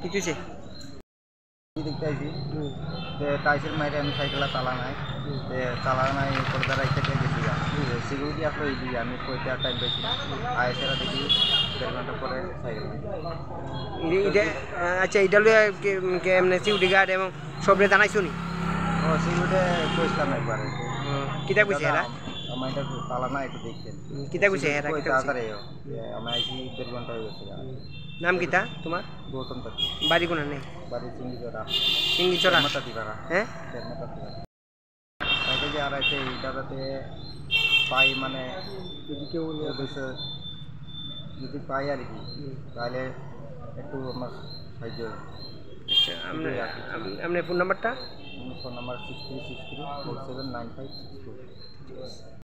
কিছু দেখতে আইছি টাইসের মাইরে আমি সাইকেলটা চালা নাই চালা নাই পর্দা রাইতে গেছি সিকিউরিটি আসলে এই দিকে আমি কইতে আর টাইম পাইছি না আইসেরা দেখি 1.5 ঘন্টা পরে সাইকেল আচ্ছা এটা এমনি সিকিউরিটি গার্ড এবং সবরে জানাইছো নি ও সিকিউরিটি কইছিলাম একবারে কিতা কইছে এরা আমার এটা তালা না একটু দেখতেন কিতা কইছে এরা কিতা তাড়াতাড়ি আমি আইছি 1.5 ঘন্টা হয়ে গেছে নাম কিতা তোমার গৌতম তাকি বাড়ি কোন নেই বাড়ি সিঙ্গিচড়া মাতাতি পাড়া হ্যাঁ মাতাতি পাড়া সাইকেল যে আর আছে এইটাতে পাই মানে যদি কেউ যদি পাই আর কি তাহলে একটু আমার সাহায্য আচ্ছা আপনার ফোন নাম্বারটা ফোন নাম্বার 6363479564